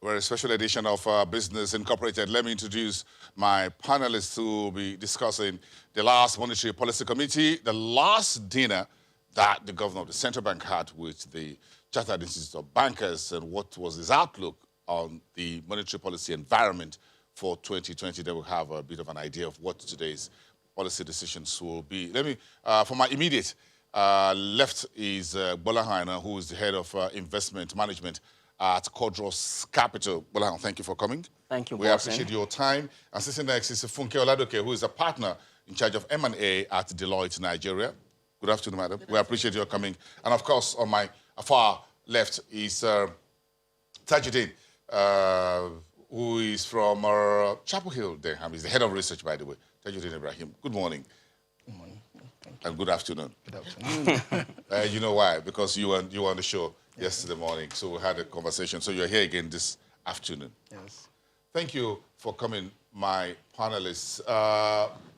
We're a special edition of Business Incorporated. Let me introduce my panelists who will be discussing the last Monetary Policy Committee, the last dinner that the governor of the central bank had with the Chartered Institute of Bankers, and what was his outlook on the monetary policy environment for 2020. They will have a bit of an idea of what today's policy decisions will be. Let me, for my immediate left is Bolahan, who is the head of investment management at Codros Capital. Bolahan, thank you for coming. Thank you, We appreciate your time. And sitting next is Funke Oladoke, who is a partner in charge of M&A at Deloitte, Nigeria. Good afternoon, madam. We appreciate your coming. And of course, on my far left is Tajuddin, who is from Chapel Hill, Denham. He's the head of research, by the way. Tajuddin Ibrahim. Good morning. Good morning. And good afternoon. Good afternoon. You know why? Because you were on the show yesterday morning, so we had a conversation. So you're here again this afternoon. Yes. Thank you for coming, my panelists.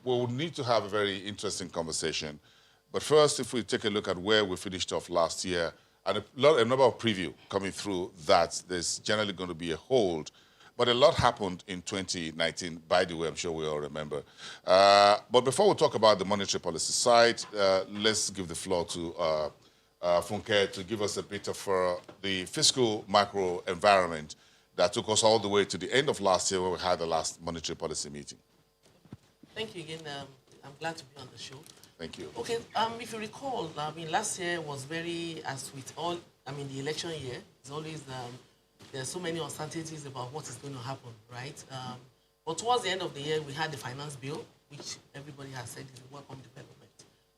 We'll need to have a very interesting conversation. But first, if we take a look at where we finished off last year, and a number of preview coming through that there's generally going to be a hold. But a lot happened in 2019, by the way, I'm sure we all remember. But before we talk about the monetary policy side, let's give the floor to Funke to give us a bit of the fiscal macro environment that took us all the way to the end of last year when we had the last monetary policy meeting. Thank you again. I'm glad to be on the show. Thank you. Okay, if you recall, last year was very, as with all, the election year, it's always, there are so many uncertainties about what is going to happen, right? But towards the end of the year, we had the finance bill, which everybody has said is a welcome development,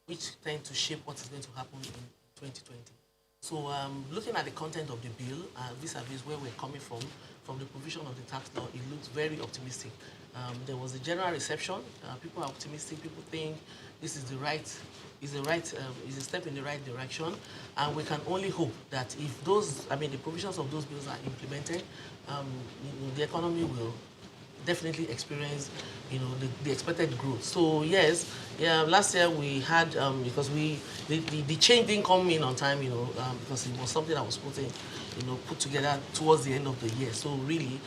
which tend to shape what is going to happen in 2020. So looking at the content of the bill, vis-a-vis where we're coming from the provision of the tax law, it looks very optimistic. There was a general reception. People are optimistic. People think this is is a step in the right direction, and we can only hope that if those, the provisions of those bills are implemented, the economy will definitely experience, the expected growth. So yes, last year we had because the change didn't come in on time, because it was something that was put together towards the end of the year. So really,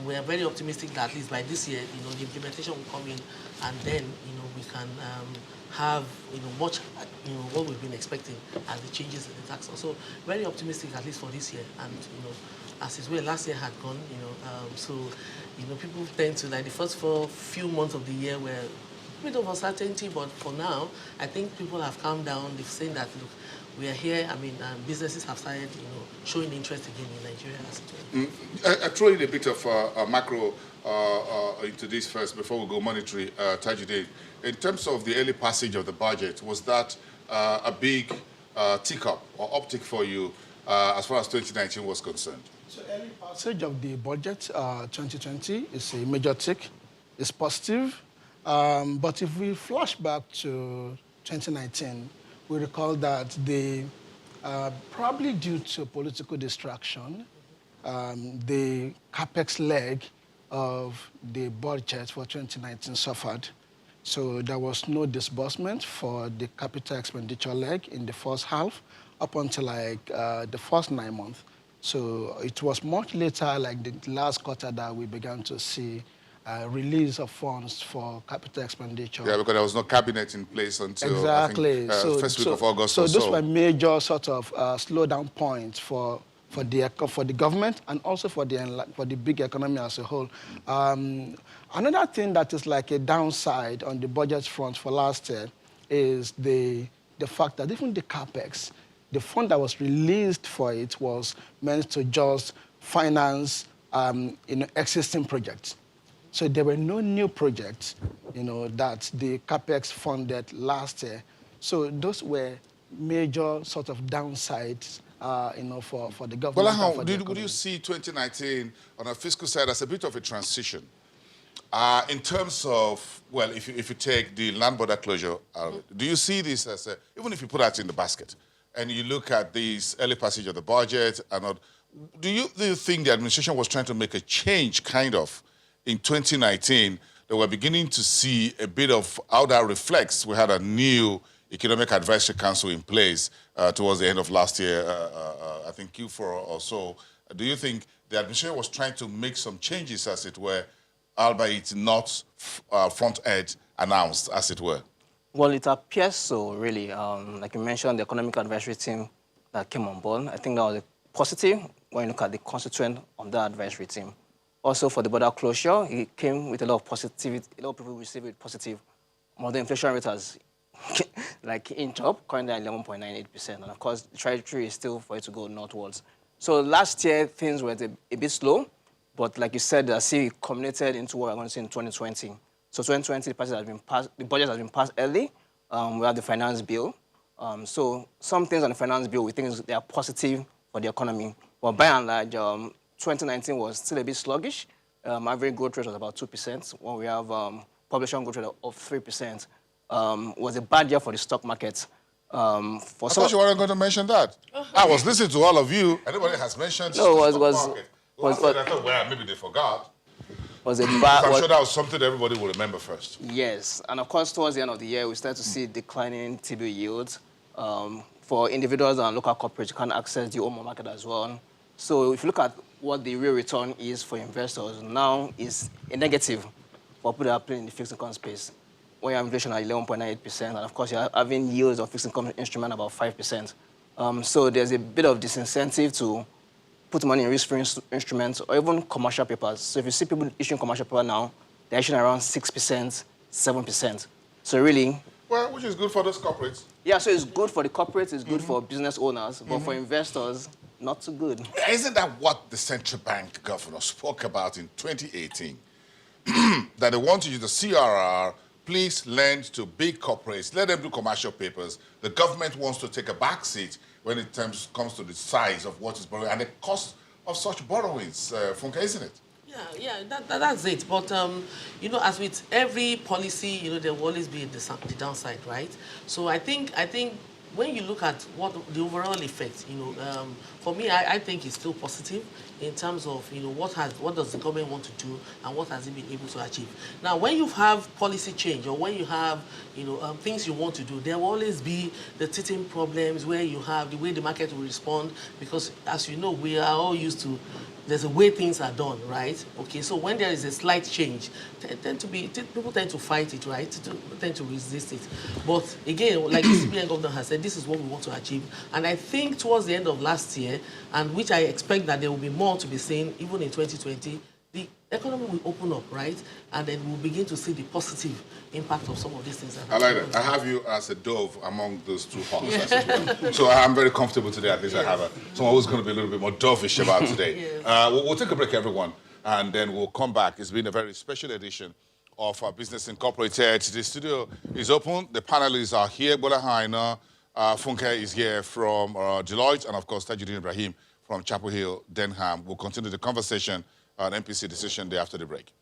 we are very optimistic that at least by this year, the implementation will come in, and then we can have much what we've been expecting as the changes in the tax law. So very optimistic at least for this year, and as is where last year had gone, so people tend to, like, the first few months of the year were a bit of uncertainty, but for now I think people have calmed down. They've said that, look, we are here. Businesses have started showing interest again in Nigeria as well. I throw in a bit of macro into this first before we go monetary, Tajuddin. In terms of the early passage of the budget, was that a big tick-up or uptick for you as far as 2019 was concerned? So early passage of the budget 2020 is a major tick. It's positive. But if we flash back to 2019, we recall that probably due to political distraction, the capex leg of the budget for 2019 suffered. So there was no disbursement for the capital expenditure leg in the first half up until the first 9 months. So it was much later, like the last quarter, that we began to see release of funds for capital expenditure. Yeah, because there was no cabinet in place until exactly. I think, first week of August. So those were major sort of slowdown points for the government and also for the big economy as a whole. Another thing that is like a downside on the budget front for last year is the fact that even the capex, the fund that was released for it was meant to just finance existing projects. So there were no new projects, that the capex funded last year. So those were major sort of downsides, for the government. Well, would you see 2019 on a fiscal side as a bit of a transition? In terms of, well, if you take the land border closure, do you see this as even if you put that in the basket, and you look at this early passage of the budget, do you think the administration was trying to make a change, kind of, in 2019, that we're beginning to see a bit of how that reflects? We had a new Economic Advisory Council in place towards the end of last year, I think Q4 or so. Do you think the administration was trying to make some changes, as it were, albeit not front-end announced, as it were? Well, it appears so, really. Like you mentioned, the economic advisory team that came on board, I think that was a positive when you look at the constituent on that advisory team. Also, for the border closure, it came with a lot of positivity. A lot of people received it positive. The inflation rate has like inched up, currently at 11.98%. And of course, the trajectory is still for it to go northwards. So last year, things were a bit slow, but like you said, I see it culminated into what we're going to see in 2020. So 2020, the budget has been passed early. We have the finance bill. So some things on the finance bill, we think they are positive for the economy. But by and large, 2019 was still a bit sluggish. Average growth rate was about 2%. When we have population growth rate of 3%, was a bad year for the stock market. I thought you weren't going to mention that. I was listening to all of you. Anybody has mentioned No, the stock market. I thought, well, maybe they forgot. Was a bad. I'm sure that was something everybody will remember first. Yes, and of course, towards the end of the year, we started to see declining T-bill yields. For individuals and local corporates, you can access the home market as well. So if you look at what the real return is for investors, now is a negative for people that are playing in the fixed income space. When you have inflation at 11.98%, and of course, you're having yields of fixed income instrument about 5%. So there's a bit of disincentive to put money in risk-free instruments or even commercial papers. So if you see people issuing commercial paper now, they're issuing around 6%, 7%. So really... Well, which is good for those corporates. Yeah, so it's good for the corporates, it's good for business owners, but for investors, not so good. Isn't that what the central bank governor spoke about in 2018? That they want to use the CRR, please lend to big corporates, let them do commercial papers. The government wants to take a back seat when it comes to the size of what is borrowing and the cost of such borrowings, Funke, isn't it? Yeah, that's it. But, you know, as with every policy, you know, there will always be the downside, right? So I think when you look at what the overall effect, you know, for me, I think it's still positive in terms of, you know, what does the government want to do and what has it been able to achieve. Now, when you have policy change or when you have, you know, things you want to do, there will always be the teething problems where you have the way the market will respond because, as you know, we are all used to there's a way things are done, right? Okay, so when there is a slight change, people tend to fight it, right? Tend to resist it. But again, like the CBN governor has said, this is what we want to achieve. And I think towards the end of last year, and which I expect that there will be more to be seen, even in 2020, the economy will open up, right? And then we'll begin to see the positive impact of some of these things. I like that. I have you as a dove among those two hawks. Yeah. So I'm very comfortable today. At least I have someone who's going to be a little bit more dovish about today. Yes. We'll take a break, everyone, and then we'll come back. It's been a very special edition of our Business Incorporated. The studio is open. The panelists are here. Bola Haina, Funke is here from Deloitte, and of course, Tajuddin Ibrahim from Chapel Hill, Denham. We'll continue the conversation on MPC Decision Day after the break.